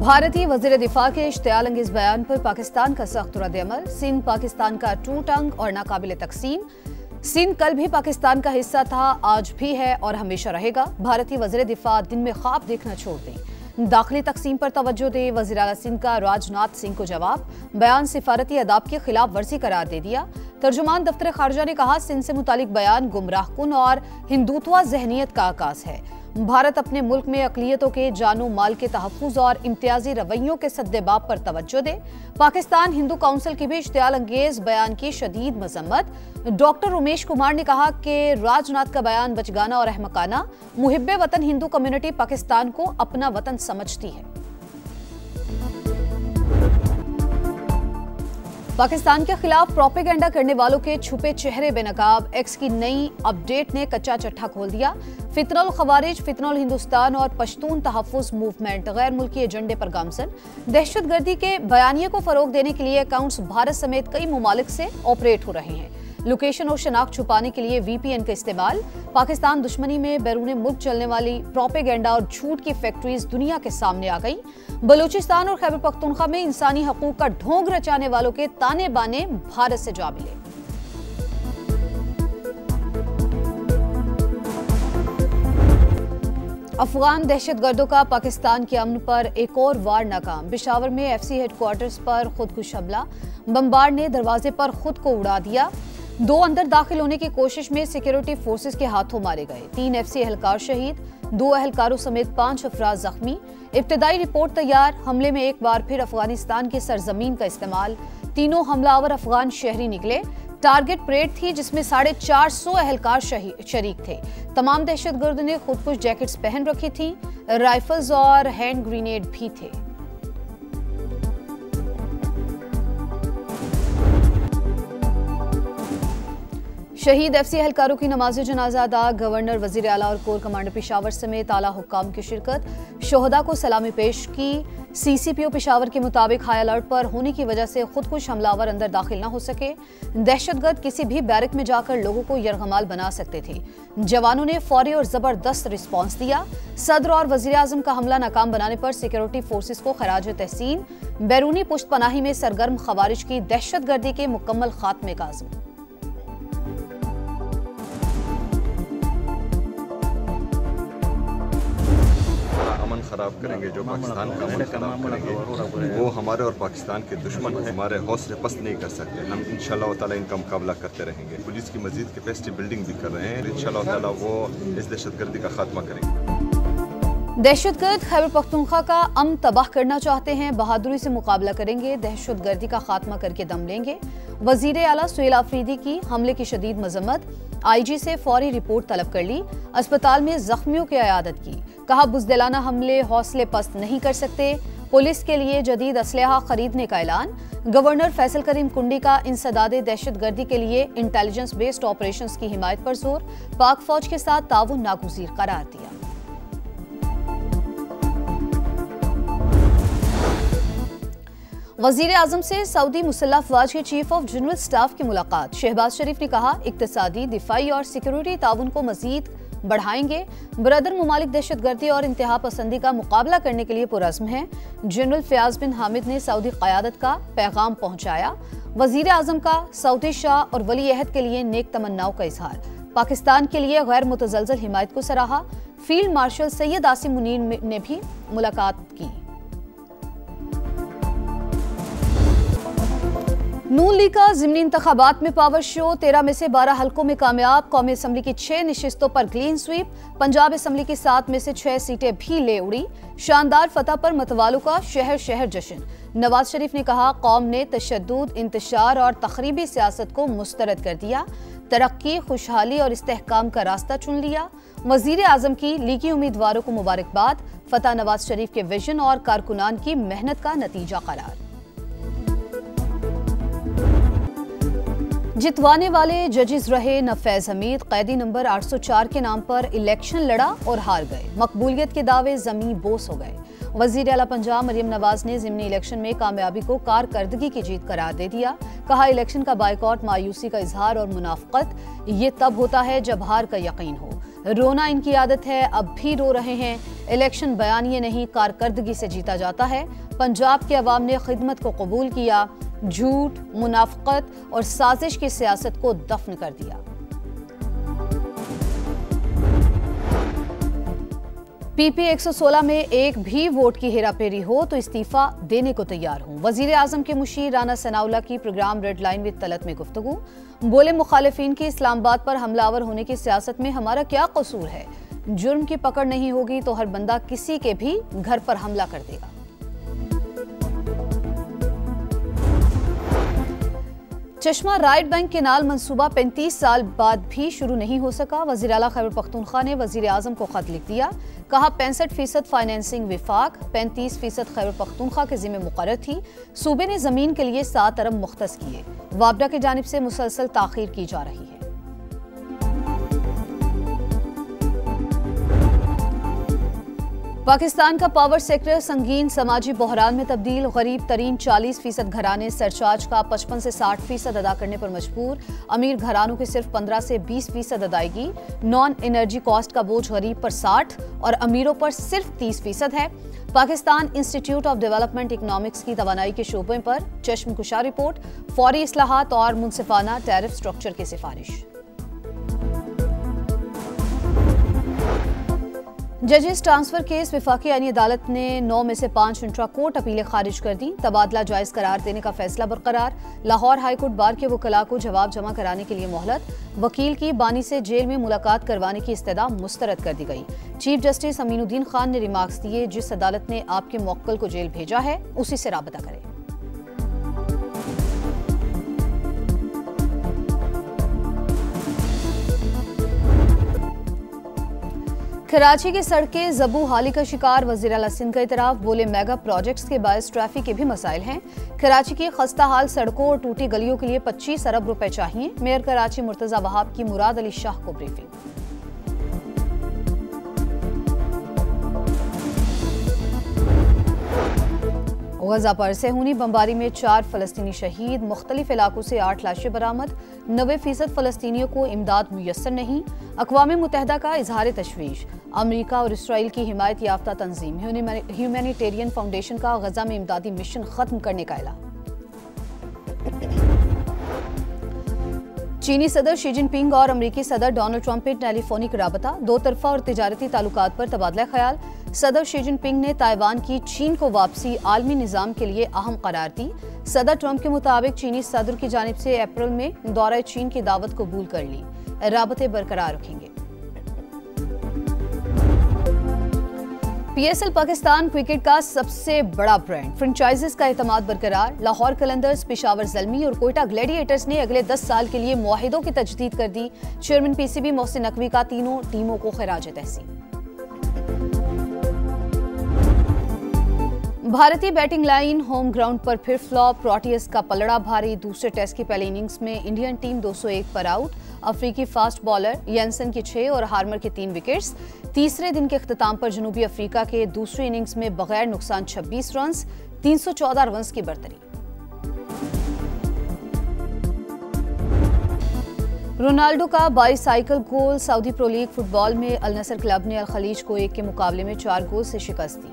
भारतीय वज़ीर दिफा के इश्तियाल अंगेज बयान पर पाकिस्तान का सख्त रद्द-ए-अमल। सिंध पाकिस्तान का टूट अंग और नाकाबिल तकसीम। सिंध कल भी पाकिस्तान का हिस्सा था, आज भी है और हमेशा रहेगा। भारतीय वज़ीर दिफा दिन में ख्वाब देखना छोड़ दें, दाखिली तकसीम पर तवज्जो दे। वज़ीर आला सिंध का राजनाथ सिंह को जवाब, बयान सिफारती अदाब की खिलाफ वर्जी करार दे दिया। तर्जुमान दफ्तर खारजा ने कहा, सिंध से मुतालिक बयान गुमराहकुन और हिंदुत्वा जहनियत का आकाश है। भारत अपने मुल्क में अक़लियतों के जानो माल के तहफ़्फ़ुज़ और इम्तियाजी रवैयों के सद्देबाब पर तवज्जो दे। पाकिस्तान हिंदू काउंसिल की भी इश्तियाल अंगेज बयान की शदीद मजम्मत। डॉक्टर उमेश कुमार ने कहा कि राजनाथ का बयान बचगाना और अहमकाना। मुहिब्बे वतन हिंदू कम्युनिटी पाकिस्तान को अपना वतन समझती है। पाकिस्तान के खिलाफ प्रोपेगेंडा करने वालों के छुपे चेहरे बेनकाब। एक्स की नई अपडेट ने कच्चा चट्ठा खोल दिया। फितनुल खवारिज, फितनुल हिंदुस्तान और पश्तून तहफ़्फ़ुज़ मूवमेंट गैर मुल्की एजेंडे पर गामजन। दहशतगर्दी के बयानिए को फरोग देने के लिए अकाउंट्स भारत समेत कई ममालिक से ऑपरेट हो रहे हैं। लोकेशन और शनाख्त छुपाने के लिए VPN का इस्तेमाल। पाकिस्तान दुश्मनी में बैरून मुल्क चलने वाली प्रोपेगेंडा और झूठ की फैक्ट्रीज दुनिया के सामने आ गई। बलूचिस्तान और खैबर पख्तूनख्वा में इंसानी हकूक का ढोंग रचाने वालों के ताने बाने भारत से जा मिले। अफगान दहशतगर्दों का पाकिस्तान के अमन पर एक और वार नाकाम। पेशावर में FC हेडक्वार्टर्स पर खुदकुश हमला। बमबार ने दरवाजे पर खुद को उड़ा दिया। 2 अंदर दाखिल होने की कोशिश में सिक्योरिटी फोर्सेस के हाथों मारे गए। 3 FC एहलकार शहीद, 2 एहलकारों समेत 5 अफराद जख्मी। इब्तदाई रिपोर्ट तैयार। हमले में एक बार फिर अफगानिस्तान की सरजमीन का इस्तेमाल। तीनों हमलावर अफगान शहरी निकले। टारगेट परेड थी जिसमें 450 एहलकार शरीक थे। तमाम दहशतगर्दों ने खुदकुश जैकेट्स पहन रखी थी। राइफल्स और हैंड ग्रेनेड भी थे। शहीद FC एहलकारों की नमाज जनाजा अदा। गवर्नर, वजीर आला और कोर कमांडर पेशावर समेत आला हुक्काम की शिरकत। शोहदा को सलामी पेश की। CCPO पेशावर के मुताबिक हाई अलर्ट पर होने की वजह से खुदकुश हमलावर अंदर दाखिल न हो सके। दहशतगर्द किसी भी बैरक में जाकर लोगों को यरगमाल बना सकते थे। जवानों ने फौरी और जबरदस्त रिस्पॉन्स दिया। सदर और वजीर आजम का हमला नाकाम बनाने पर सिक्योरिटी फोर्सेस को खराज तहसीन। बैरूनी पुश्त पनाही में सरगर्म खवारिज की दहशतगर्दी के मुकम्मल खात्मे का आज़म। खराब करेंगे, जो पाकिस्तान का अमन खराब करेंगे, वो हमारे और पाकिस्तान के दुश्मन हैं। हमारे हौसले पस्त नहीं कर सकते। हम इंशाल्लाह ताला इनका मुकाबला करते रहेंगे। पुलिस की मजीद कैपेसिटी बिल्डिंग भी कर रहे हैं। इंशाल्लाह ताला वो इस दहशतगर्दी का खात्मा करेंगे। दहशतगर्द खैबर पख्तूनख्वा का अमन तबाह करना चाहते हैं, बहादुरी से मुकाबला करेंगे, दहशतगर्दी का खात्मा करके दम लेंगे। वजीर आला सुहेल आफरीदी की हमले की शदीद मजम्मत। IG से फौरी रिपोर्ट तलब कर ली। अस्पताल में जख्मियों की अयादत की। कहा, बुज़दिलाना हमले हौसले पस्त नहीं कर सकते। पुलिस के लिए जदीद असलहा खरीदने का ऐलान। गवर्नर फैसल करीम कुंडी का इंसदादे दहशतगर्दी के लिए इंटेलिजेंस बेस्ड ऑपरेशंस की हिमायत पर जोर। पाक फौज के साथ ताउन नागुज़ीर करार दिया। वजीर आजम से सऊदी मुसल्लह अफवाज के चीफ ऑफ जनरल स्टाफ की मुलाकात। शहबाज शरीफ ने कहा, इक्तिसादी, दिफाई और सिक्योरिटी ताउन को मजीद बढ़ाएंगे। बरदर ममालिक दहशतगर्दी और इंतहा पसंदी का मुकाबला करने के लिए पुरज़्म हैं। जनरल फयाज बिन हामिद ने सऊदी क़यादत का पैगाम पहुंचाया। वजीर आजम का सऊदी शाह और वली अहद के लिए नेक तमन्नाओं का इजहार। पाकिस्तान के लिए गैर मुतज़लज़ल हिमायत को सराहा। फील्ड मार्शल सैयद आसिम मुनीर ने भी मुलाकात की। नून लीग का ज़िमनी इंतखाबात में पावर शो। 13 में से 12 हलकों में कामयाब। कौमी असम्बली की 6 नशिस्तों पर क्लीन स्वीप। पंजाब असम्बली की 7 में से 6 सीटें भी ले उड़ी। शानदार फतह पर मतवालों का शहर शहर जश्न। नवाज शरीफ ने कहा, कौम ने तशद्दुद, इंतशार और तखरीबी सियासत को मुस्तरद कर दिया। तरक्की, खुशहाली और इस्तेहकाम का रास्ता चुन लिया। वजीर आजम की लीगी उम्मीदवारों को मुबारकबाद। फतह नवाज शरीफ के विजन और कारकुनान की मेहनत का नतीजा करार। जितवाने वाले जजेस रहे नफैज हमीद। कैदी नंबर 804 के नाम पर इलेक्शन लड़ा और हार गए। मकबूलियत के दावे जमीन बोस हो गए। वजीर आला पंजाब मरियम नवाज ने ज़िमनी इलेक्शन में कामयाबी को कारकर्दगी की जीत करार दे दिया। कहा, इलेक्शन का बायकॉट मायूसी का इजहार और मुनाफकत ये तब होता है जब हार का यकीन हो। रोना इनकी आदत है, अब भी रो रहे हैं। इलेक्शन बयानिए नहीं कारकर्दगी से जीता जाता है। पंजाब के अवाम ने खिदमत को कबूल किया, झूठ, मुनाफिकत और साजिश की सियासत को दफन कर दिया। पीपी 116 में एक भी वोट की हेराफेरी हो तो इस्तीफा देने को तैयार हूं। वजीर आजम के मुशीर राना सनाउल्लाह की program Red Line with Talat में गुफ्तगू। बोले, मुखालिफिन की इस्लामाबाद पर हमलावर होने की सियासत में हमारा क्या कसूर है। जुर्म की पकड़ नहीं होगी तो हर बंदा किसी के भी घर पर हमला कर देगा। चश्मा राइट बैंक केनाल मंसूबा 35 साल बाद भी शुरू नहीं हो सका। वज़ीर आला खैबर पख्तूनख्वा ने वज़ीर आज़म को खत लिख दिया। कहा 65% फाइनेंसिंग विफाक, 35% खैबर पख्तूनख्वा के जिम्मे मुकर्रर थी। सूबे ने जमीन के लिए 7 अरब मुख्तस किए। वाबडा की जानिब से मुसलसल ताखीर की जा रही है। पाकिस्तान का पावर सेक्टर संगीन समाजी बहरान में तब्दील। गरीब तरीन 40% घराने सरचार्ज का 55 से 60% अदा करने पर मजबूर। अमीर घरानों की सिर्फ 15 से 20% अदायगी। नॉन एनर्जी कॉस्ट का बोझ गरीब पर 60 और अमीरों पर सिर्फ 30% है। Pakistan institute of development economics की तवानाई के शोबे पर चश्मकुशा रिपोर्ट, फौरी इस्लाहात और मुनसिफाना टैरिफ स्ट्रक्चर की सिफारिश। जजेस ट्रांसफर केस विफाकी आईनी अदालत ने 9 में से 5 इंट्रा कोर्ट अपीलें खारिज कर दी। तबादला जायज करार देने का फैसला बरकरार। लाहौर हाईकोर्ट बार के वकला को जवाब जमा कराने के लिए मोहलत। वकील की बानी से जेल में मुलाकात करवाने की इस्तदा मुस्तरद कर दी गई। चीफ जस्टिस अमीनुद्दीन खान ने रिमार्क्स दिए, जिस अदालत ने आपके मुवक्किल को जेल भेजा है उसी से राबता करें। कराची की सड़कें जबू हाली का शिकार। वज़ीर आला सिंध का इतराफ। बोले, मेगा प्रोजेक्ट्स के बायस ट्रैफिक के भी मसाइल हैं। कराची की खस्ता हाल सड़कों और टूटी गलियों के लिए 25 अरब रुपए चाहिए। मेयर कराची मुर्तजा वहाब की मुराद अली शाह को ब्रीफिंग। गजा पर सेहूनी बमबारी में 4 फलस्तीनी शहीद। मुख्तलिफ इलाकों से 8 लाशें बरामद। 90% फलस्तीनियों को इमदाद मुयस्सर नहीं। अक़वाम मुत्तहिदा का इजहार तशवीश। अमरीका और इसराइल की हिमायत याफ्ता तंजीम ह्यूमैनिटेरियन फाउंडेशन का गजा में इमदादी मिशन खत्म करने का ऐलान। चीनी सदर शी जिनपिंग और अमरीकी सदर डोनाल्ड ट्रंप ने टेलीफोनिक राबता। दो तरफा और तिजारती ताल्लुकात पर तबादला ख्याल। सदर शी जिनपिंग ने ताइवान की चीन को वापसी आलमी निज़ाम के लिए अहम करार दी। सदर ट्रंप के मुताबिक चीनी सदर की जानिब से अप्रैल में दौरा चीन की दावत कबूल कर ली। राबते बरकरार रखेंगे। PSL पाकिस्तान क्रिकेट का सबसे बड़ा ब्रांड। फ्रेंचाइजीज का एतमाद बरकरार। लाहौर कलंदर्स, पेशावर ज़ल्मी और कोयटा ग्लैडिएटर्स ने अगले 10 साल के लिए मुआहिदों की तजदीद कर दी। चेयरमैन PCB मोहसिन नकवी का तीनों टीमों को खिराज तहसीन। भारतीय बैटिंग लाइन होम ग्राउंड पर फिर फ्लॉप। प्रोटियस का पलड़ा भारी। दूसरे टेस्ट की पहली इनिंग्स में इंडियन टीम 201 पर आउट। अफ्रीकी फास्ट बॉलर येंसन की 6 और हार्मर के 3 विकेट्स। तीसरे दिन के इख्तिताम पर जनूबी अफ्रीका के दूसरी इनिंग्स में बगैर नुकसान 26 रन, 314 रन की बरतरी। रोनाल्डो का बाईसाइकिल गोल। सऊदी प्रो लीग फुटबॉल में अल नसर क्लब ने अल खलीज को 1 के मुकाबले में 4 गोल से शिकस्त दी।